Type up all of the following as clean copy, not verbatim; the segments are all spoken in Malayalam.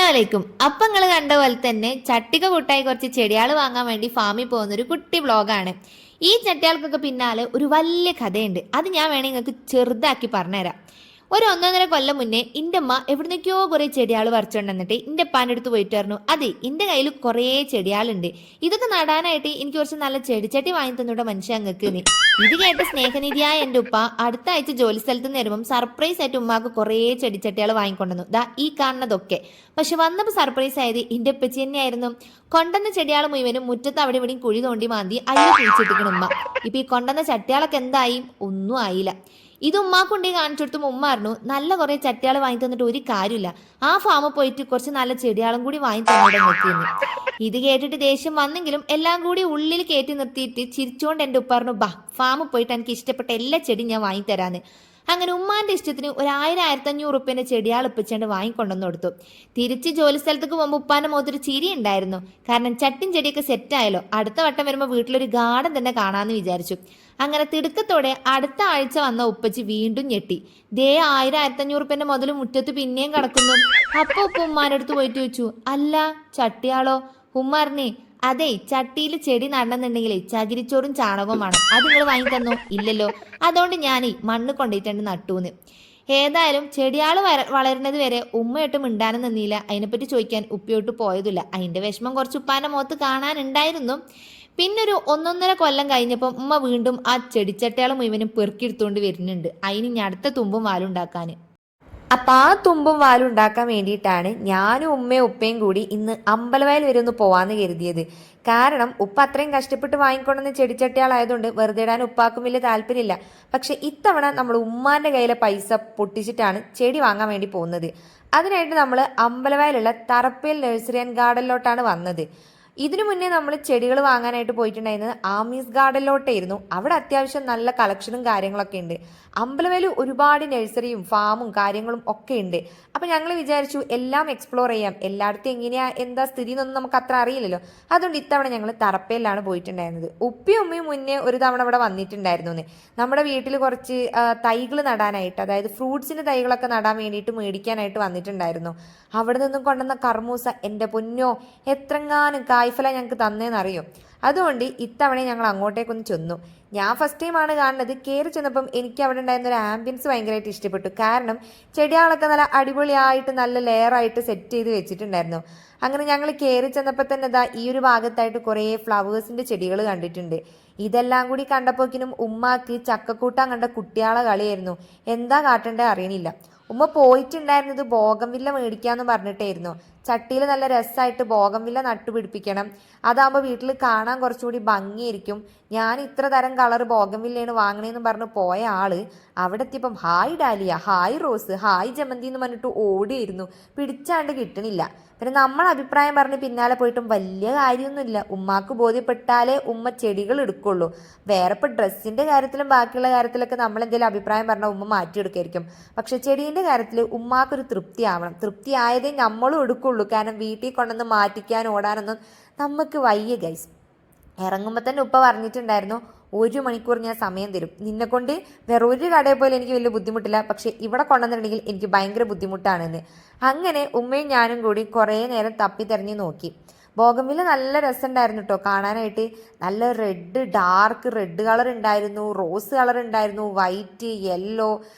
അസ്സലാമലൈക്കും. അപ്പം നിങ്ങൾ കണ്ട പോലെ തന്നെ ചട്ടിക കൂട്ടായി കുറച്ച് ചെടികൾ വാങ്ങാൻ വേണ്ടി ഫാമിൽ പോകുന്ന ഒരു കുട്ടി വ്ളോഗാണ്. ഈ ചട്ടികൾക്കൊക്കെ പിന്നാലെ ഒരു വലിയ കഥയുണ്ട്. അത് ഞാൻ വേണമെങ്കിൽ നിങ്ങൾക്ക് ചെറുതാക്കി പറഞ്ഞുതരാം. ഒരു 1.5 കൊല്ലം മുന്നേ എൻ്റെ അമ്മ എവിടുന്നൊക്കെയോ കുറേ ചെടികൾ പറിച്ചുകൊണ്ട് വന്നിട്ട് എൻ്റെ അപ്പാൻ്റെ അടുത്ത് പോയിട്ട് പറഞ്ഞു, അതെ എൻ്റെ കയ്യിൽ കുറേ ചെടികളുണ്ട്, ഇതൊക്കെ നടാനായിട്ട് എനിക്ക് കുറച്ച് നല്ല ചെടിച്ചട്ടി വാങ്ങി തന്നൂടെ മനുഷ്യ അങ്ങക്ക് നീ. ഇത് കേട്ട് സ്നേഹനിധിയായ എൻ്റെ ഉപ്പ അടുത്ത ആഴ്ച ജോലി സ്ഥലത്ത് നിന്ന് വരുമ്പം സർപ്രൈസ് ആയിട്ട് ഉമ്മാക്ക് കുറേ ചെടിച്ചട്ടികൾ വാങ്ങിക്കൊണ്ടുവന്നു. ദാ ഈ കാണുന്നതൊക്കെ. പക്ഷെ വന്നപ്പോൾ സർപ്രൈസ് ആയത് എൻ്റെ ഉപ്പച്ചി തന്നെയായിരുന്നു. കൊണ്ടുവന്ന ചെടികൾ മുഴുവനും മുറ്റത്ത് അവിടെ ഇവിടെയും കുഴി തോണ്ടി മാന്തി അയ്യോ കുഴിച്ചിട്ടിക്കണം ഉമ്മ. ഇപ്പൊ ഈ കൊണ്ടുവന്ന ചട്ടികളൊക്കെ എന്തായി? ഒന്നും ആയില്ല. ഇത് ഉമ്മാക്കുണ്ടി കാണിച്ചു കൊടുത്തുമ്പോൾ ഉമ്മ പറഞ്ഞു, നല്ല കുറെ ചട്ടികൾ വാങ്ങി തന്നിട്ട് ഒരു കാര്യമില്ല, ആ ഫാമിൽ പോയിട്ട് കുറച്ച് നല്ല ചെടികളും കൂടി വാങ്ങി തന്നോടെ നോക്കിയെന്ന്. ഇത് കേട്ടിട്ട് ദേഷ്യം വന്നെങ്കിലും എല്ലാം കൂടി ഉള്ളിൽ കയറ്റി നിർത്തിയിട്ട് ചിരിച്ചുകൊണ്ട് എൻ്റെ ഉപ്പ പറഞ്ഞു, ബാ ഫാമിൽ പോയിട്ട് എനിക്ക് ഇഷ്ടപ്പെട്ട എല്ലാ ചെടിയും ഞാൻ വാങ്ങിത്തരാന്ന്. അങ്ങനെ ഉമ്മാന്റെ ഇഷ്ടത്തിന് 1000-1500 ചെടിയാൾ ഇപ്പിച്ചാണ്ട് വാങ്ങിക്കൊണ്ടുവന്ന് കൊടുത്തു. തിരിച്ച് ജോലി സ്ഥലത്തേക്ക് പോകുമ്പോൾ ഉപ്പാന്റെ മുഖത്തൊരു ചിരി ഉണ്ടായിരുന്നു. കാരണം ചട്ടിൻ ചെടിയൊക്കെ സെറ്റായല്ലോ, അടുത്ത വട്ടം വരുമ്പോൾ വീട്ടിലൊരു ഗാർഡൻ തന്നെ കാണാമെന്ന് വിചാരിച്ചു. അങ്ങനെ തിടുക്കത്തോടെ അടുത്ത ആഴ്ച വന്ന ഉപ്പച്ചി വീണ്ടും ഞെട്ടി. ദേ 1000-1500 മുതൽ മുറ്റത്ത് പിന്നെയും കിടക്കുന്നു. അപ്പൊ ഉപ്പ ഉമ്മാന്റെ അടുത്ത് പോയിട്ട് ചോദിച്ചു, അല്ല ചട്ടിയാളോ? ഉമ്മ അറിഞ്ഞേ, അതെ ചട്ടിയിൽ ചെടി നടണമെന്നുണ്ടെങ്കിലേ ചകിരിച്ചോറും ചാണകവും വേണം. അത് നിങ്ങൾ വാങ്ങി തന്നോ? ഇല്ലല്ലോ. അതുകൊണ്ട് ഞാൻ മണ്ണ് കൊണ്ടിട്ടുണ്ട് നട്ടൂന്ന്. ഏതായാലും ചെടിയാൾ വളരുന്നത് വരെ ഉമ്മയൊട്ടും മിണ്ടാനും നിന്നില്ല. അതിനെപ്പറ്റി ചോദിക്കാൻ ഉപ്പയോട്ട് പോയതില്ല. അതിന്റെ വിഷമം കുറച്ച് ഉപ്പാന്റെ മുഖത്ത് കാണാനുണ്ടായിരുന്നു. പിന്നൊരു 1.5 കൊല്ലം കഴിഞ്ഞപ്പം ഉമ്മ വീണ്ടും ആ ചെടിച്ചട്ടിയാൾ മുഴുവനും പെറുക്കിയെടുത്തുകൊണ്ട് വരുന്നുണ്ട്. അതിന് ഇനി അടുത്ത തുമ്പും വാലുണ്ടാക്കാൻ. അപ്പം ആ തുമ്പും വാലും ഉണ്ടാക്കാൻ വേണ്ടിയിട്ടാണ് ഞാനും ഉമ്മയും ഉപ്പയും കൂടി ഇന്ന് അമ്പലവയൽ വരെ ഒന്ന് പോവാന്ന് കരുതിയത്. കാരണം ഉപ്പ അത്രയും കഷ്ടപ്പെട്ട് വാങ്ങിക്കൊണ്ടുവന്ന ചെടിച്ചട്ടികളായതുകൊണ്ട് വെറുതെ ഇടാൻ ഉപ്പാക്കും വലിയ താല്പര്യമില്ല. പക്ഷെ ഇത്തവണ നമ്മൾ ഉമ്മാന്റെ കയ്യിലെ പൈസ പൊട്ടിച്ചിട്ടാണ് ചെടി വാങ്ങാൻ വേണ്ടി പോകുന്നത്. അതിനായിട്ട് നമ്മൾ അമ്പലവയലുള്ള തറപ്പേൽ നഴ്സറി ആൻഡ് ഗാർഡനിലോട്ടാണ് വന്നത്. ഇതിനു മുന്നേ നമ്മൾ ചെടികൾ വാങ്ങാനായിട്ട് പോയിട്ടുണ്ടായിരുന്നത് ആമീസ് ഗാർഡനിലോട്ടായിരുന്നു. അവിടെ അത്യാവശ്യം നല്ല കളക്ഷനും കാര്യങ്ങളൊക്കെ ഉണ്ട്. അമ്പലവയൽ ഒരുപാട് നഴ്സറിയും ഫാമും കാര്യങ്ങളും ഒക്കെ ഉണ്ട്. അപ്പം ഞങ്ങൾ വിചാരിച്ചു എല്ലാം എക്സ്പ്ലോർ ചെയ്യാം. എല്ലായിടത്തും എങ്ങനെയാ എന്താ സ്ഥിതി എന്നൊന്നും നമുക്ക് അത്ര അറിയില്ലല്ലോ. അതുകൊണ്ട് ഇത്തവണ ഞങ്ങൾ തറപ്പയിലാണ് പോയിട്ടുണ്ടായിരുന്നത്. ഉപ്പയും ഉമ്മയും മുന്നേ ഒരു തവണ ഇവിടെ വന്നിട്ടുണ്ടായിരുന്നു. നമ്മുടെ വീട്ടിൽ കുറച്ച് തൈകൾ നടാനായിട്ട്, അതായത് ഫ്രൂട്ട്സിൻ്റെ തൈകളൊക്കെ നടാൻ വേണ്ടിയിട്ട് മേടിക്കാനായിട്ട് വന്നിട്ടുണ്ടായിരുന്നു. അവിടെ നിന്നും കൊണ്ടുവന്ന കർമൂസ എൻ്റെ പൊന്നോ എത്രങ്ങാനും കായ്ഫല ഞങ്ങൾക്ക് തന്നേന്നറിയോ. അതുകൊണ്ട് ഇത്തവണ ഞങ്ങൾ അങ്ങോട്ടേക്കൊന്ന് ചെന്നു. ഞാൻ ഫസ്റ്റ് ടൈമാണ് കാണുന്നത്. കയറി ചെന്നപ്പം എനിക്ക് അവിടെ ഉണ്ടായിരുന്ന ഒരു ആംബിയൻസ് ഭയങ്കരമായിട്ട് ഇഷ്ടപ്പെട്ടു. കാരണം ചെടികളൊക്കെ നല്ല അടിപൊളിയായിട്ട് നല്ല ലെയറായിട്ട് സെറ്റ് ചെയ്ത് വെച്ചിട്ടുണ്ടായിരുന്നു. അങ്ങനെ ഞങ്ങൾ കയറി ചെന്നപ്പോൾ തന്നെ ഇതാ ഈ ഒരു ഭാഗത്തായിട്ട് കുറേ ഫ്ലവേഴ്സിൻ്റെ ചെടികൾ കണ്ടിട്ടുണ്ട്. ഇതെല്ലാം കൂടി കണ്ടപ്പോക്കിനും ഉമ്മാക്ക് ചക്കക്കൂട്ടാൻ കണ്ട കുട്ടികളെ കളിയായിരുന്നു. എന്താ കാട്ടേണ്ടത് അറിയണില്ല. ഉമ്മ പോയിട്ടുണ്ടായിരുന്നത് ബോഗൻവില്ല മേടിക്കാന്ന് പറഞ്ഞിട്ടായിരുന്നു. ചട്ടിയിൽ നല്ല രസമായിട്ട് ബോഗൻവില്ല നട്ടുപിടിപ്പിക്കണം, അതാകുമ്പോൾ വീട്ടിൽ കാണാൻ കുറച്ചുകൂടി ഭംഗിയായിരിക്കും. ഞാൻ ഇത്ര തരം കളർ ബോഗൻവില്ലയാണ് വാങ്ങണേന്ന് പറഞ്ഞ് പോയ ആള് അവിടെ എത്തിയപ്പം hi dahlia, hi rose, hi ജമന്തി എന്ന് പറഞ്ഞിട്ട് ഓടിയിരുന്നു. പിടിച്ചാണ്ട് കിട്ടണില്ല. പിന്നെ നമ്മൾ അഭിപ്രായം പറഞ്ഞ് പിന്നാലെ പോയിട്ടും വലിയ കാര്യമൊന്നുമില്ല. ഉമ്മാക്ക് ബോധ്യപ്പെട്ടാലേ ഉമ്മ ചെടികൾ എടുക്കുള്ളൂ. വേറെ ഇപ്പം ഡ്രസ്സിൻ്റെ കാര്യത്തിലും ബാക്കിയുള്ള കാര്യത്തിലൊക്കെ നമ്മൾ എന്തെങ്കിലും അഭിപ്രായം പറഞ്ഞാൽ ഉമ്മ മാറ്റിയെടുക്കായിരിക്കും. പക്ഷെ ചെടീൻ്റെ കാര്യത്തിൽ ഉമ്മാക്കൊരു തൃപ്തി ആവണം. തൃപ്തി ആയതേ നമ്മളും എടുക്കുള്ളൂ. കാരണം വീട്ടിൽ കൊണ്ടുവന്ന് മാറ്റിക്കാൻ ഓടാനൊന്നും നമുക്ക് വയ്യ ഗൈസ്. ഇറങ്ങുമ്പോൾ തന്നെ ഉപ്പ പറഞ്ഞിട്ടുണ്ടായിരുന്നു, 1 മണിക്കൂർ ഞാൻ സമയം തരും, നിന്നെക്കൊണ്ട് വേറെ ഒരു കടയിൽ പോലും എനിക്ക് വലിയ ബുദ്ധിമുട്ടില്ല, പക്ഷെ ഇവിടെ കൊണ്ടുവന്നിട്ടുണ്ടെങ്കിൽ എനിക്ക് ഭയങ്കര ബുദ്ധിമുട്ടാണെന്ന്. അങ്ങനെ ഉമ്മയും ഞാനും കൂടി കുറേ നേരം തപ്പി തെരഞ്ഞു നോക്കി. ബോഗൻവില്ല നല്ല രസമുണ്ടായിരുന്നു കേട്ടോ കാണാനായിട്ട്. നല്ല റെഡ്, ഡാർക്ക് റെഡ് കളർ ഉണ്ടായിരുന്നു, റോസ് കളർ ഉണ്ടായിരുന്നു, വൈറ്റ്, യെല്ലോ,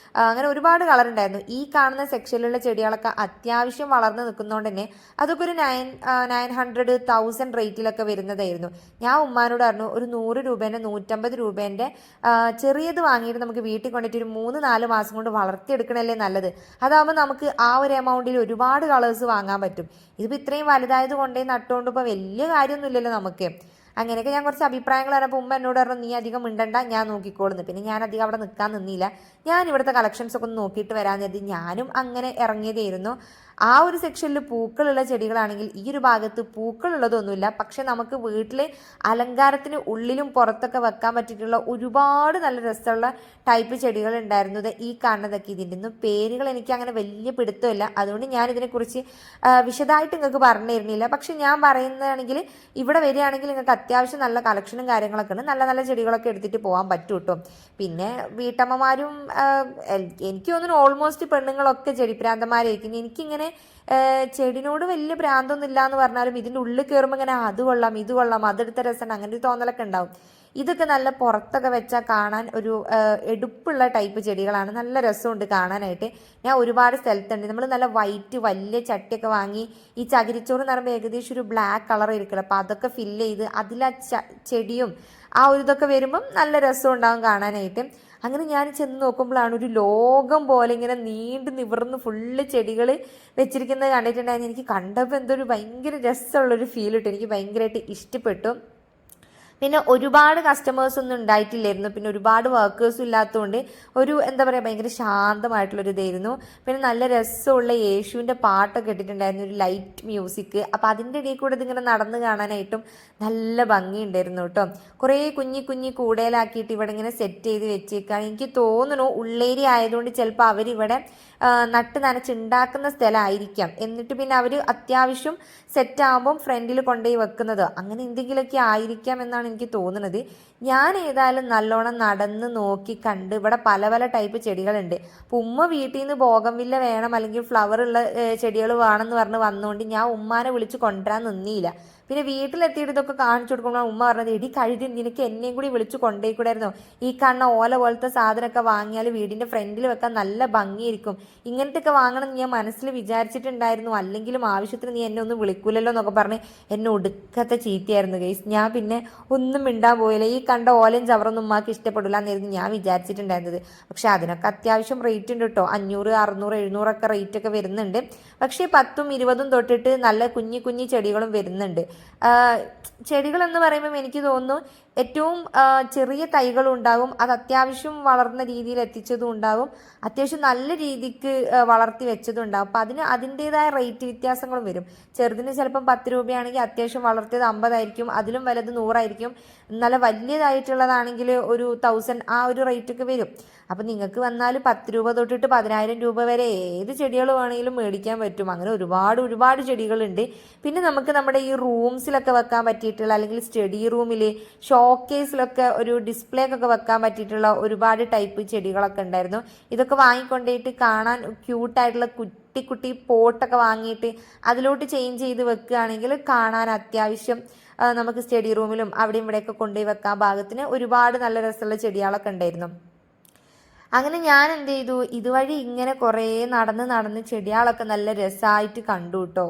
അങ്ങനെ ഒരുപാട് കളർ ഉണ്ടായിരുന്നു. ഈ കാണുന്ന സെക്ഷനിലുള്ള ചെടികളൊക്കെ അത്യാവശ്യം വളർന്ന് നിൽക്കുന്നതുകൊണ്ട് തന്നെ അതൊക്കെ ഒരു 900-1000 റേറ്റിലൊക്കെ വരുന്നതായിരുന്നു. ഞാൻ ഉമ്മാനോട് പറഞ്ഞു, ഒരു 100 രൂപേൻ്റെ 150 രൂപേൻ്റെ ചെറിയത് വാങ്ങിയിട്ട് നമുക്ക് വീട്ടിൽ കൊണ്ടിട്ട് ഒരു 3-4 മാസം കൊണ്ട് വളർത്തിയെടുക്കണല്ലേ നല്ലത്. അതാകുമ്പോൾ നമുക്ക് ആ ഒരു എമൗണ്ടിൽ ഒരുപാട് കളേഴ്സ് വാങ്ങാൻ പറ്റും. ഇതിപ്പോൾ ഇത്രയും വലുതായത് കൊണ്ടേ നട്ടുകൊണ്ട് ഇപ്പോൾ വലിയ കാര്യമൊന്നുമില്ലല്ലോ നമുക്ക്. അങ്ങനെയൊക്കെ ഞാൻ കുറച്ച് അഭിപ്രായങ്ങൾ പറഞ്ഞപ്പോൾ ഉമ്മ എന്നോട് പറഞ്ഞു, നീ അധികം മിണ്ടണ്ട, ഞാൻ നോക്കിക്കോളുന്നു. പിന്നെ ഞാൻ അധികം അവിടെ നിൽക്കാൻ നിന്നില്ല. ഞാൻ ഇവിടുത്തെ കളക്ഷൻസ് ഒക്കെ ഒന്ന് നോക്കിയിട്ട് വരാമെന്ന് കരുതി ഞാനും അങ്ങനെ ഇറങ്ങിയതായിരുന്നു. ആ ഒരു സെക്ഷനിൽ പൂക്കളുള്ള ചെടികളാണെങ്കിൽ ഈ ഒരു ഭാഗത്ത് പൂക്കളുള്ളതൊന്നുമില്ല. പക്ഷെ നമുക്ക് വീട്ടിൽ അലങ്കാരത്തിന് ഉള്ളിലും പുറത്തൊക്കെ വെക്കാൻ പറ്റിയിട്ടുള്ള ഒരുപാട് നല്ല രസമുള്ള ടൈപ്പ് ചെടികൾ ഉണ്ടായിരുന്നത്. ഈ കാണുന്നതൊക്കെ ഇതിൻ്റെ ഒന്നും പേരുകൾ എനിക്ക് അങ്ങനെ വലിയ പിടുത്തമില്ല. അതുകൊണ്ട് ഞാൻ ഇതിനെക്കുറിച്ച് വിശദമായിട്ട് നിങ്ങൾക്ക് പറഞ്ഞു തരുന്നില്ല. പക്ഷെ ഞാൻ പറയുന്നതാണെങ്കിൽ ഇവിടെ വരികയാണെങ്കിൽ നിങ്ങൾക്ക് അത്യാവശ്യം നല്ല കളക്ഷനും കാര്യങ്ങളൊക്കെ ഉണ്ട്. നല്ല നല്ല ചെടികളൊക്കെ എടുത്തിട്ട് പോകാൻ പറ്റും കേട്ടോ. പിന്നെ വീട്ടമ്മമാരും എനിക്ക് തോന്നുന്നു ഓൾമോസ്റ്റ് പെണ്ണുങ്ങളൊക്കെ ചെടിപ്രാന്തന്മാരായിരിക്കും. എനിക്കിങ്ങനെ ചെടിനോട് വലിയ ഭ്രാന്തൊന്നും ഇല്ല എന്ന് പറഞ്ഞാലും ഇതിൻ്റെ ഉള്ളിൽ കയറുമ്പോൾ ഇങ്ങനെ അത് കൊള്ളാം ഇത് കൊള്ളാം അതെടുത്ത രസമാണ് അങ്ങനെ ഒരു തോന്നലൊക്കെ ഉണ്ടാവും. ഇതൊക്കെ നല്ല പുറത്തൊക്കെ വെച്ചാൽ കാണാൻ ഒരു എടുപ്പുള്ള ടൈപ്പ് ചെടികളാണ്. നല്ല രസമുണ്ട് കാണാനായിട്ട്. ഞാൻ ഒരുപാട് സ്ഥലത്തുണ്ട്. നമ്മൾ നല്ല വൈറ്റ് വലിയ ചട്ടിയൊക്കെ വാങ്ങി ഈ ചകിരിച്ചോറ് എന്ന് പറയുമ്പോൾ ഏകദേശം ഒരു ബ്ലാക്ക് കളർ ഇരിക്കണം. അപ്പോൾ അതൊക്കെ ഫില്ല് ചെയ്ത് അതിൽ ചെടിയും ആ ഒരു ഇതൊക്കെ വരുമ്പം നല്ല രസം ഉണ്ടാവും കാണാനായിട്ട്. അങ്ങനെ ഞാൻ ചെന്ന് നോക്കുമ്പോഴാണ് ഒരു ലോകം പോലെ ഇങ്ങനെ നീണ്ടു നിവർന്ന് ഫുള്ള് ചെടികൾ വെച്ചിരിക്കുന്നത് കണ്ടിട്ടുണ്ടായിരുന്നു. എനിക്ക് കണ്ടപ്പോൾ എന്തോ ഒരു ഭയങ്കര രസമുള്ളൊരു ഫീൽ ഇട്ടു. എനിക്ക് ഭയങ്കരമായിട്ട് ഇഷ്ടപ്പെട്ടു. പിന്നെ ഒരുപാട് കസ്റ്റമേഴ്സ് ഒന്നും ഉണ്ടായിട്ടില്ലായിരുന്നു. പിന്നെ ഒരുപാട് വർക്കേഴ്സും ഇല്ലാത്തതുകൊണ്ട് ഒരു എന്താ പറയുക ഭയങ്കര ശാന്തമായിട്ടുള്ളൊരു ഇതായിരുന്നു. പിന്നെ നല്ല രസമുള്ള യേശുവിൻ്റെ പാട്ടൊക്കെ ഇട്ടിട്ടുണ്ടായിരുന്നു, ഒരു ലൈറ്റ് മ്യൂസിക്. അപ്പോൾ അതിൻ്റെ ഇടയിൽ കൂടെ ഇതിങ്ങനെ നടന്ന് കാണാനായിട്ടും നല്ല ഭംഗിയുണ്ടായിരുന്നു കേട്ടോ. കുറേ കുഞ്ഞി കുഞ്ഞി കൂടയിലാക്കിയിട്ട് ഇവിടെ ഇങ്ങനെ സെറ്റ് ചെയ്ത് വെച്ചേക്കാണ്. എനിക്ക് തോന്നുന്നു ഉള്ളേരി ആയതുകൊണ്ട് ചിലപ്പോൾ അവരിവിടെ നട്ട് നനച്ചുണ്ടാക്കുന്ന സ്ഥലമായിരിക്കാം. എന്നിട്ട് പിന്നെ അവർ അത്യാവശ്യം സെറ്റാകുമ്പം ഫ്രണ്ടിൽ കൊണ്ടുപോയി വെക്കുന്നത് അങ്ങനെ എന്തെങ്കിലുമൊക്കെ ആയിരിക്കാം എന്നാണ് എനിക്ക് തോന്നുന്നത്. ഞാൻ ഏതായാലും നല്ലോണം നടന്ന് നോക്കി കണ്ട് ഇവിടെ പല പല ടൈപ്പ് ചെടികളുണ്ട്. അപ്പോൾ ഉമ്മ വീട്ടിൽ നിന്ന് ബോഗൻവില്ല വേണം അല്ലെങ്കിൽ ഫ്ലവർ ഉള്ള ചെടികൾ വേണമെന്ന് പറഞ്ഞ് വന്നുകൊണ്ട് ഞാൻ ഉമ്മാനെ വിളിച്ച് കൊണ്ടുവരാൻ നിന്നില്ല. പിന്നെ വീട്ടിലെത്തിയിട്ട് ഇതൊക്കെ കാണിച്ചു കൊടുക്കുമ്പോൾ ഉമ്മ പറഞ്ഞത് എടി കഴുതി നിനക്ക് എന്നെയും കൂടി വിളിച്ച് കൊണ്ടുപോയിക്കൂടായിരുന്നോ, ഈ കാണുന്ന ഓല പോലത്തെ സാധനമൊക്കെ വാങ്ങിയാൽ വീടിൻ്റെ ഫ്രണ്ടിൽ വെക്കാൻ നല്ല ഭംഗിയായിരിക്കും, ഇങ്ങനത്തെയൊക്കെ വാങ്ങണം എന്ന് ഞാൻ മനസ്സിൽ വിചാരിച്ചിട്ടുണ്ടായിരുന്നു, അല്ലെങ്കിലും ആവശ്യത്തിന് നീ എന്നെ ഒന്നും വിളിക്കൂലല്ലോ എന്നൊക്കെ പറഞ്ഞ് എന്നെ ഒടുക്കത്തെ ചീത്തയായിരുന്നു ഗൈസ്. ഞാൻ പിന്നെ ഒന്നും മിണ്ടാൻ പോയില്ല. ഈ കണ്ട ഓലയും ചവറൊന്നും ഉമ്മാക്ക് ഇഷ്ടപ്പെടില്ല എന്നായിരുന്നു ഞാൻ വിചാരിച്ചിട്ടുണ്ടായിരുന്നത്. പക്ഷെ അതിനൊക്കെ അത്യാവശ്യം റേറ്റ് ഉണ്ട് കേട്ടോ. 500, 600, 700 റേറ്റൊക്കെ വരുന്നുണ്ട്. പക്ഷേ 10ഉം 20ഉം തൊട്ടിട്ട് നല്ല കുഞ്ഞി കുഞ്ഞി ചെടികളും വരുന്നുണ്ട്. ചെടികൾ എന്ന് പറയുമ്പം എനിക്ക് തോന്നുന്നു ഏറ്റവും ചെറിയ തൈകളും ഉണ്ടാകും, അത് അത്യാവശ്യം വളർന്ന രീതിയിൽ എത്തിച്ചതും ഉണ്ടാകും, അത്യാവശ്യം നല്ല രീതിക്ക് വളർത്തി വെച്ചതും ഉണ്ടാകും. അപ്പം അതിൻ്റെതായ റേറ്റ് വ്യത്യാസങ്ങളും വരും. ചെറുതിന് ചിലപ്പം 10 രൂപയാണെങ്കിൽ അത്യാവശ്യം വളർത്തിയത് 50 ആയിരിക്കും, അതിലും വലുത് 100 ആയിരിക്കും. നല്ല വലിയതായിട്ടുള്ളതാണെങ്കിൽ ഒരു 1000 ആ ഒരു റേറ്റൊക്കെ വരും. അപ്പം നിങ്ങൾക്ക് വന്നാൽ 10 രൂപ തൊട്ടിട്ട് 10,000 രൂപ വരെ ഏത് ചെടികൾ വേണമെങ്കിലും മേടിക്കാൻ പറ്റും. അങ്ങനെ ഒരുപാട് ചെടികളുണ്ട്. പിന്നെ നമുക്ക് നമ്മുടെ ഈ റൂംസിലൊക്കെ വെക്കാൻ പറ്റിയിട്ടുള്ള അല്ലെങ്കിൽ സ്റ്റഡി റൂമിൽ ഷോക്കേസിലൊക്കെ ഒരു ഡിസ്പ്ലേ ഒക്കെ വെക്കാൻ പറ്റിയിട്ടുള്ള ഒരുപാട് ടൈപ്പ് ചെടികളൊക്കെ ഉണ്ടായിരുന്നു. ഇതൊക്കെ വാങ്ങിക്കൊണ്ടിട്ട് കാണാൻ ക്യൂട്ടായിട്ടുള്ള കുട്ടി കുട്ടി പോട്ടൊക്കെ വാങ്ങിയിട്ട് അതിലോട്ട് ചേഞ്ച് ചെയ്ത് വെക്കുകയാണെങ്കിൽ കാണാൻ അത്യാവശ്യം നമുക്ക് സ്റ്റഡി റൂമിലും അവിടെയും ഇവിടെയൊക്കെ കൊണ്ടുപോയി വെക്കാൻ പാകത്തിന് ഒരുപാട് നല്ല രസമുള്ള ചെടികളൊക്കെ ഉണ്ടായിരുന്നു. അങ്ങനെ ഞാൻ എന്ത് ചെയ്തു, ഇതുവഴി ഇങ്ങനെ കുറേ നടന്ന് ചെടികളൊക്കെ നല്ല രസമായിട്ട് കണ്ടു കേട്ടോ.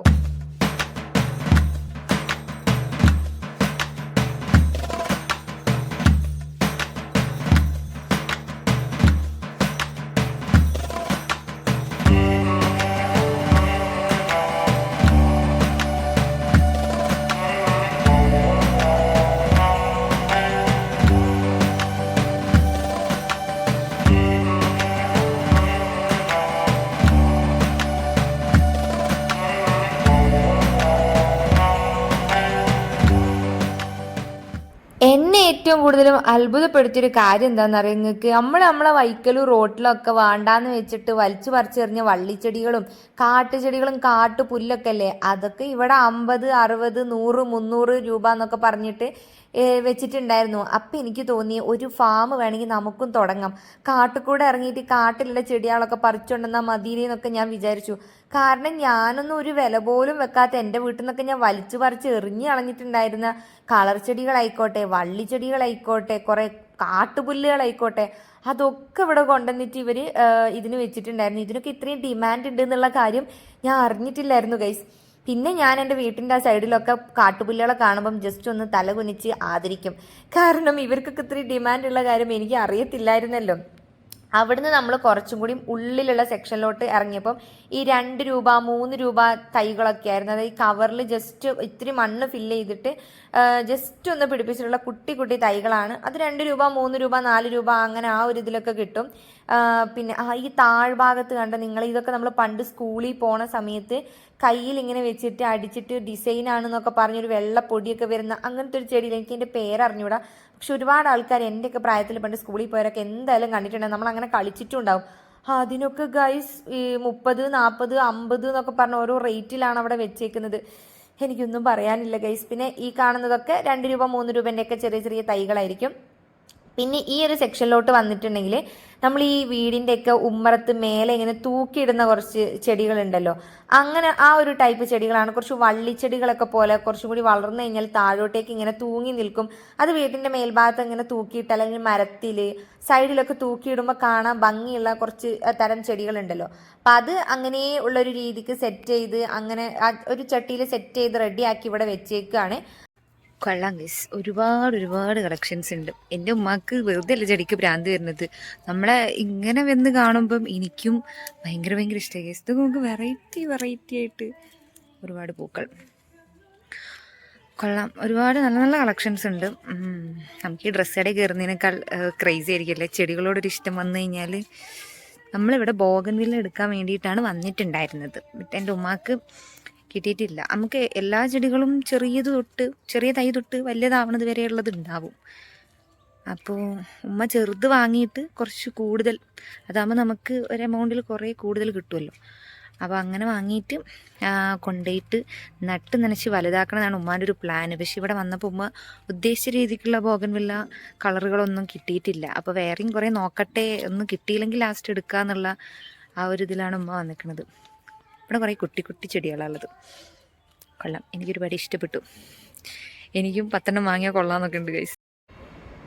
എന്നെ ഏറ്റവും കൂടുതലും അത്ഭുതപ്പെടുത്തിയൊരു കാര്യം എന്താണെന്ന് അറിയാം നിങ്ങൾക്ക്, നമ്മളെ വൈക്കലും റോട്ടിലൊക്കെ വേണ്ടാന്ന് വെച്ചിട്ട് വലിച്ചു പറിച്ചെറിഞ്ഞ വള്ളിച്ചെടികളും കാട്ടുചെടികളും കാട്ടുപുല്ലൊക്കെ അല്ലേ, അതൊക്കെ ഇവിടെ 50, 60, 100, 300 രൂപ എന്നൊക്കെ പറഞ്ഞിട്ട് വെച്ചിട്ടുണ്ടായിരുന്നു. അപ്പം എനിക്ക് തോന്നി ഒരു ഫാം വേണമെങ്കിൽ നമുക്കും തുടങ്ങാം. കാട്ടിൽക്കൂടെ ഇറങ്ങിയിട്ട് കാട്ടിലുള്ള ചെടികളൊക്കെ പറിച്ചുകൊണ്ടെന്നാൽ മതിയെന്നൊക്കെ ഞാൻ വിചാരിച്ചു. കാരണം ഞാനൊന്നും ഒരു വില പോലും വെക്കാത്ത എൻ്റെ വീട്ടിൽ നിന്നൊക്കെ ഞാൻ വലിച്ചു പറിച്ച് എറിഞ്ഞ് കളഞ്ഞിട്ടുണ്ടായിരുന്ന കളർ ചെടികളായിക്കോട്ടെ വള്ളിച്ചെടികളായിക്കോട്ടെ കുറേ കാട്ടുപുല്ലുകളായിക്കോട്ടെ അതൊക്കെ ഇവിടെ കൊണ്ടുവന്നിട്ട് ഇവർ ഇതിന് വെച്ചിട്ടുണ്ടായിരുന്നു. ഇതിനൊക്കെ ഇത്രയും ഡിമാൻഡ് ഉണ്ട് എന്നുള്ള കാര്യം ഞാൻ അറിഞ്ഞിട്ടില്ലായിരുന്നു ഗൈസ്. പിന്നെ ഞാൻ എൻ്റെ വീട്ടിൻ്റെ ആ സൈഡിലൊക്കെ കാട്ടുപുല്ലുകളെ കാണുമ്പം ജസ്റ്റ് ഒന്ന് തല കുനിച്ച് ആദരിക്കും. കാരണം ഇവർക്കൊക്കെ ഇത്രയും ഡിമാൻഡുള്ള കാര്യം എനിക്ക് അറിയത്തില്ലായിരുന്നല്ലോ. അവിടുന്ന് നമ്മൾ കുറച്ചും കൂടി ഉള്ളിലുള്ള സെക്ഷനിലോട്ട് ഇറങ്ങിയപ്പം ഈ 2 രൂപ 3 രൂപ തൈകളൊക്കെ ആയിരുന്നു. അതായത് ഈ കവറിൽ ജസ്റ്റ് ഇത്തിരി മണ്ണ് ഫില്ല് ചെയ്തിട്ട് ജസ്റ്റ് ഒന്ന് പിടിപ്പിച്ചിട്ടുള്ള കുട്ടി കുട്ടി തൈകളാണ്. അത് 2 രൂപ 3 രൂപ 4 രൂപ അങ്ങനെ ആ ഒരു ഇതിലൊക്കെ കിട്ടും. പിന്നെ ഈ താഴ്ഭാഗത്ത് കണ്ട നിങ്ങൾ ഇതൊക്കെ നമ്മൾ പണ്ട് സ്കൂളിൽ പോണ സമയത്ത് കയ്യിൽ ഇങ്ങനെ വെച്ചിട്ട് അടിച്ചിട്ട് ഡിസൈനാണെന്നൊക്കെ പറഞ്ഞൊരു വെള്ളപ്പൊടിയൊക്കെ വരുന്ന അങ്ങനത്തെ ഒരു ചെടിയിൽ എനിക്ക് എൻ്റെ പേരറിഞ്ഞൂടാ. പക്ഷെ ഒരുപാട് ആൾക്കാർ എൻ്റെയൊക്കെ പ്രായത്തിൽ പണ്ട് സ്കൂളിൽ പോയവരൊക്കെ എന്തായാലും കണ്ടിട്ടുണ്ടാവും, നമ്മളങ്ങനെ കളിച്ചിട്ടും ഉണ്ടാവും. അതിനൊക്കെ ഗൈസ് ഈ 30, 40, 50 എന്നൊക്കെ പറഞ്ഞ ഓരോ റേറ്റിലാണ് അവിടെ വെച്ചേക്കുന്നത്. എനിക്കൊന്നും പറയാനില്ല ഗൈസ്. പിന്നെ ഈ കാണുന്നതൊക്കെ 2 രൂപ 3 രൂപേൻ്റെയൊക്കെ ചെറിയ ചെറിയ തൈകളായിരിക്കും. പിന്നെ ഈ ഒരു സെക്ഷനിലോട്ട് വന്നിട്ടുണ്ടെങ്കിൽ നമ്മൾ ഈ വീടിൻ്റെയൊക്കെ ഉമ്മറത്ത് മേലെ ഇങ്ങനെ തൂക്കിയിടുന്ന കുറച്ച് ചെടികളുണ്ടല്ലോ, അങ്ങനെ ആ ഒരു ടൈപ്പ് ചെടികളാണ്. കുറച്ച് വള്ളിച്ചെടികളൊക്കെ പോലെ കുറച്ചും കൂടി വളർന്നു കഴിഞ്ഞാൽ താഴോട്ടേക്ക് ഇങ്ങനെ തൂങ്ങി നിൽക്കും. അത് വീട്ടിൻ്റെ മേൽഭാഗത്ത് ഇങ്ങനെ തൂക്കിയിട്ട് അല്ലെങ്കിൽ മരത്തിൽ സൈഡിലൊക്കെ തൂക്കിയിടുമ്പോൾ കാണാൻ ഭംഗിയുള്ള കുറച്ച് തരം ചെടികളുണ്ടല്ലോ. അപ്പം അത് അങ്ങനെ ഉള്ളൊരു രീതിക്ക് സെറ്റ് ചെയ്ത് അങ്ങനെ ഒരു ചട്ടിയിൽ സെറ്റ് ചെയ്ത് റെഡിയാക്കി ഇവിടെ വെച്ചേക്കാണ്. കൊള്ളാം ഗൈസ്, ഒരുപാട് കളക്ഷൻസ് ഉണ്ട്. എൻ്റെ ഉമ്മാക്ക് വെറുതെ അല്ല ചെടിക്ക് ഭ്രാന്ത് വരുന്നത്. നമ്മളെ ഇങ്ങനെ വന്ന് കാണുമ്പം എനിക്കും ഭയങ്കര ഇഷ്ടമായി ഗൈസ്. ഇത് നമുക്ക് വെറൈറ്റി ആയിട്ട് ഒരുപാട് പൂക്കൾ. കൊള്ളാം, ഒരുപാട് നല്ല കളക്ഷൻസ് ഉണ്ട്. നമുക്ക് ഈ ഡ്രസ്സ് കടയിൽ കയറുന്നതിനേക്കാൾ ക്രേസി ആയിരിക്കുമല്ലേ ചെടികളോടൊരു ഇഷ്ടം വന്നു കഴിഞ്ഞാൽ. നമ്മളിവിടെ ബോഗൻവില്ല എടുക്കാൻ വേണ്ടിയിട്ടാണ് വന്നിട്ടുണ്ടായിരുന്നത്. എൻ്റെ ഉമ്മാക്ക് കിട്ടിയിട്ടില്ല. നമുക്ക് എല്ലാ ചെടികളും ചെറിയ തൈ തൊട്ട് വലിയതാവണത് വരെയുള്ളത് ഉണ്ടാവും. അപ്പോൾ ഉമ്മ ചെറുത് വാങ്ങിയിട്ട് കുറച്ച് കൂടുതൽ, അതാകുമ്പോൾ നമുക്ക് ഒരു എമൗണ്ടിൽ കുറേ കൂടുതൽ കിട്ടുമല്ലോ. അപ്പോൾ അങ്ങനെ വാങ്ങിയിട്ട് കൊണ്ടുപോയിട്ട് നട്ട് നനച്ച് വലുതാക്കണമെന്നാണ് ഉമ്മാൻ്റെ ഒരു പ്ലാന്. പക്ഷെ ഇവിടെ വന്നപ്പോൾ ഉമ്മ ഉദ്ദേശിച്ച രീതിക്കുള്ള ബോഗൻവില്ല കളറുകളൊന്നും കിട്ടിയിട്ടില്ല. അപ്പോൾ വേറെയും കുറേ നോക്കട്ടെ, ഒന്നും കിട്ടിയില്ലെങ്കിൽ ലാസ്റ്റ് എടുക്കാമെന്നുള്ള ആ ഒരു ഇതിലാണ് ഉമ്മ വന്നിരിക്കുന്നത്. ഇവിടെ കുറേ കുട്ടി ചെടികളാണുള്ളത്. കൊള്ളാം, എനിക്കൊരുപാട് ഇഷ്ടപ്പെട്ടു. എനിക്കും 10 വാങ്ങിയാൽ കൊള്ളാമെന്നൊക്കെ ഉണ്ട് ഗൈസ്.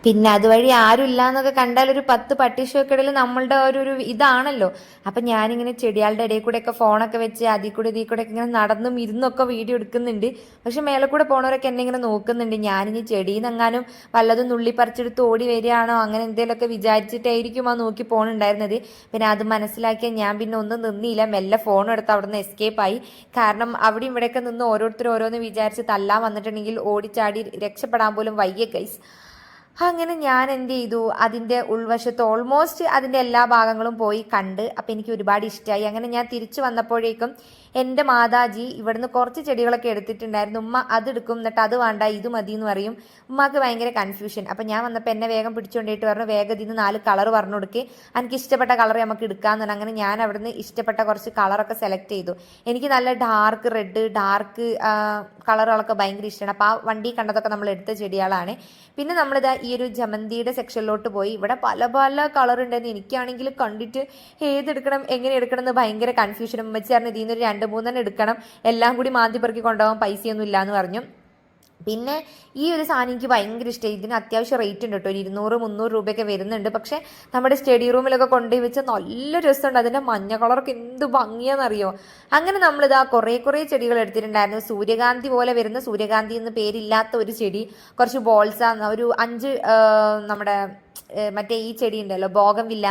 പിന്നെ അതുവഴി ആരും ഇല്ലാന്നൊക്കെ കണ്ടാൽ ഒരു 10 പട്ടിഷോക്കിടയിൽ നമ്മളുടെ ഒരു ഇതാണല്ലോ. അപ്പം ഞാനിങ്ങനെ ചെടികളുടെ ഇടയിൽ കൂടെ ഒക്കെ ഫോണൊക്കെ വെച്ച് അതിൽ കൂടെ ഇതിൽ കൂടെ ഒക്കെ ഇങ്ങനെ നടന്നും ഇരുന്നൊക്കെ വീഡിയോ എടുക്കുന്നുണ്ട്. പക്ഷെ മേലെ കൂടെ പോണവരൊക്കെ എന്നെ ഇങ്ങനെ നോക്കുന്നുണ്ട്. ഞാനിനി ചെടിയിൽ നിന്നെങ്ങാനും വല്ലതും നുള്ളി പറിച്ചെടുത്ത് ഓടി വരികയാണോ അങ്ങനെ എന്തെങ്കിലുമൊക്കെ വിചാരിച്ചിട്ടായിരിക്കും ആ നോക്കി പോണുണ്ടായിരുന്നത്. പിന്നെ അത് മനസ്സിലാക്കിയാൽ ഞാൻ പിന്നെ ഒന്നും നിന്നില്ല, മെല്ലെ ഫോൺ എടുത്ത് അവിടെ നിന്ന് എസ്കേപ്പായി. കാരണം അവിടെയും ഇവിടെയൊക്കെ നിന്ന് ഓരോന്ന് വിചാരിച്ച് തല്ലാൻ വന്നിട്ടുണ്ടെങ്കിൽ ഓടിച്ചാടി രക്ഷപ്പെടാൻ പോലും വയ്യ ഗൈസ്. അങ്ങനെ ഞാൻ എന്ത് ചെയ്തു, അതിൻ്റെ ഉൾവശത്ത് ഓൾമോസ്റ്റ് അതിൻ്റെ എല്ലാ ഭാഗങ്ങളും പോയി കണ്ട്. അപ്പം എനിക്ക് ഒരുപാട് ഇഷ്ടമായി. അങ്ങനെ ഞാൻ തിരിച്ചു വന്നപ്പോഴേക്കും എൻ്റെ മാതാജി ഇവിടുന്ന് കുറച്ച് ചെടികളൊക്കെ എടുത്തിട്ടുണ്ടായിരുന്നു. ഉമ്മ അതെടുക്കും, എന്നിട്ട് അത് വേണ്ട ഇത് മതി എന്ന് പറയും. ഉമ്മക്ക് ഭയങ്കര കൺഫ്യൂഷൻ. അപ്പം ഞാൻ വന്നപ്പോൾ എന്നെ വേഗം പിടിച്ചുകൊണ്ടിട്ട് പറഞ്ഞു, വേഗം ഇതിന് 4 കളർ പറഞ്ഞു കൊടുക്കുക, എനിക്ക് ഇഷ്ടപ്പെട്ട കളർ നമുക്ക് എടുക്കാമെന്ന് പറഞ്ഞു. അങ്ങനെ ഞാൻ അവിടുന്ന് ഇഷ്ടപ്പെട്ട കുറച്ച് കളറൊക്കെ സെലക്ട് ചെയ്തു. എനിക്ക് നല്ല ഡാർക്ക് റെഡ്, ഡാർക്ക് കളറുകളൊക്കെ ഭയങ്കര ഇഷ്ടമാണ്. അപ്പോൾ ആ വണ്ടി കണ്ടതൊക്കെ നമ്മൾ എടുത്ത ചെടികളാണ്. പിന്നെ നമ്മളിതാ ഈ ഒരു ജമന്തിയുടെ സെക്ഷനിലോട്ട് പോയി. ഇവിടെ പല കളർ ഉണ്ടെന്ന് എനിക്കാണെങ്കിൽ കണ്ടിട്ട് ഏതെടുക്കണം എങ്ങനെ എടുക്കണം എന്ന് ഭയങ്കര കൺഫ്യൂഷനും. ഉമ്മച്ചാറിന് ഇതിൽ നിന്ന് ഒരു 2-3 എടുക്കണം, എല്ലാം കൂടി മാന്തി പെറുക്കി കൊണ്ടുപോകാൻ പൈസയൊന്നും ഇല്ലയെന്ന് പറഞ്ഞു. പിന്നെ ഈ ഒരു സാധനം എനിക്ക് ഭയങ്കര ഇഷ്ടമായി. ഇതിന് അത്യാവശ്യം റേറ്റ് ഉണ്ട് കേട്ടോ, 200-300 രൂപയൊക്കെ വരുന്നുണ്ട്. പക്ഷേ നമ്മുടെ സ്റ്റഡി റൂമിലൊക്കെ കൊണ്ടുപോയി വെച്ചാൽ നല്ല രസമുണ്ട്. അതിൻ്റെ മഞ്ഞ കളറൊക്കെ എന്ത് ഭംഗിയാണെന്നറിയോ. അങ്ങനെ നമ്മളിതാ കുറേ ചെടികൾ എടുത്തിട്ടുണ്ടായിരുന്നു. സൂര്യകാന്തി പോലെ വരുന്ന, സൂര്യകാന്തി എന്ന് പേരില്ലാത്ത ഒരു ചെടി, കുറച്ച് ബോൾസാണ്, ഒരു 5 നമ്മുടെ മറ്റേ ഈ ചെടി ഉണ്ടല്ലോ ബോഗൻവില്ല,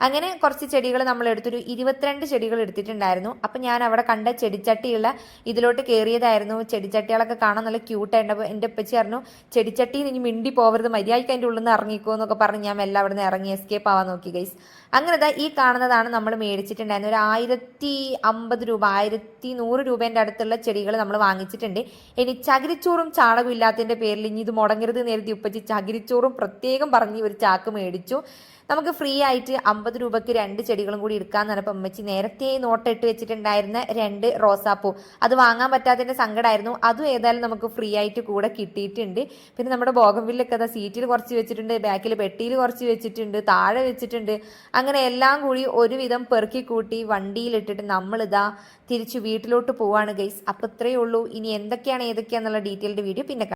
അങ്ങനെ കുറച്ച് ചെടികൾ നമ്മൾ എടുത്തൊരു 22 ചെടികൾ എടുത്തിട്ടുണ്ടായിരുന്നു. അപ്പം ഞാൻ അവിടെ കണ്ട ചെടിച്ചട്ടിയുള്ള ഇതിലോട്ട് കയറിയതായിരുന്നു. ചെടിച്ചട്ടികളൊക്കെ കാണാൻ നല്ല ക്യൂട്ടായിട്ട്. അപ്പോൾ എൻ്റെ ഉപ്പച്ചി പറഞ്ഞു, ചെടിച്ചട്ടി ഇനി മിണ്ടി പോകരുത്, മര്യാദയ്ക്ക് അതിൻ്റെ ഉള്ളിൽ നിന്ന് ഇറങ്ങിക്കോ എന്നൊക്കെ പറഞ്ഞ് ഞാൻ എല്ലാം അവിടെ നിന്ന് ഇറങ്ങി എസ്കേപ്പ് ആവാൻ നോക്കി ഗൈസ്. അങ്ങനെ ഈ കാണുന്നതാണ് നമ്മൾ മേടിച്ചിട്ടുണ്ടായിരുന്നത്. ഒരു 1050 രൂപ 1100 രൂപേൻ്റെ അടുത്തുള്ള ചെടികൾ നമ്മൾ വാങ്ങിച്ചിട്ടുണ്ട്. ഇനി ചകിരിച്ചോറും ചാണകം ഇല്ലാത്തതിൻ്റെ പേരിൽ ഇനി ഇത് മുടങ്ങരുത് നേരത്തെ ഉപ്പച്ചി ചകിരിച്ചോറും പ്രത്യേകം പറഞ്ഞ് ഒരു ചാക്ക് മേടിച്ചു. നമുക്ക് ഫ്രീ ആയിട്ട് 50 രൂപയ്ക്ക് 2 ചെടികളും കൂടി എടുക്കാമെന്ന് പറഞ്ഞപ്പോൾ അമ്മച്ചി നേരത്തെ നോട്ടിട്ട് വെച്ചിട്ടുണ്ടായിരുന്ന 2 റോസാപ്പൂ അത് വാങ്ങാൻ പറ്റാത്തതിൻ്റെ സങ്കടമായിരുന്നു. അതും ഏതായാലും നമുക്ക് ഫ്രീ ആയിട്ട് കൂടെ കിട്ടിയിട്ടുണ്ട്. പിന്നെ നമ്മുടെ ബോഗൻവില്ലൊക്കെ അതാ സീറ്റിൽ കുറച്ച് വെച്ചിട്ടുണ്ട്, ബാക്കിൽ പെട്ടിയിൽ കുറച്ച് വെച്ചിട്ടുണ്ട്, താഴെ വെച്ചിട്ടുണ്ട്. അങ്ങനെ എല്ലാം കൂടി ഒരുവിധം പെറുക്കി കൂട്ടി വണ്ടിയിലിട്ടിട്ട് നമ്മളിതാ തിരിച്ച് വീട്ടിലോട്ട് പോവാണ് ഗൈസ്. അപ്പോൾ ഇത്രയേ ഉള്ളൂ. ഇനി എന്തൊക്കെയാണ് ഏതൊക്കെയാണെന്നുള്ള ഡീറ്റെയിൽഡ് വീഡിയോ പിന്നെ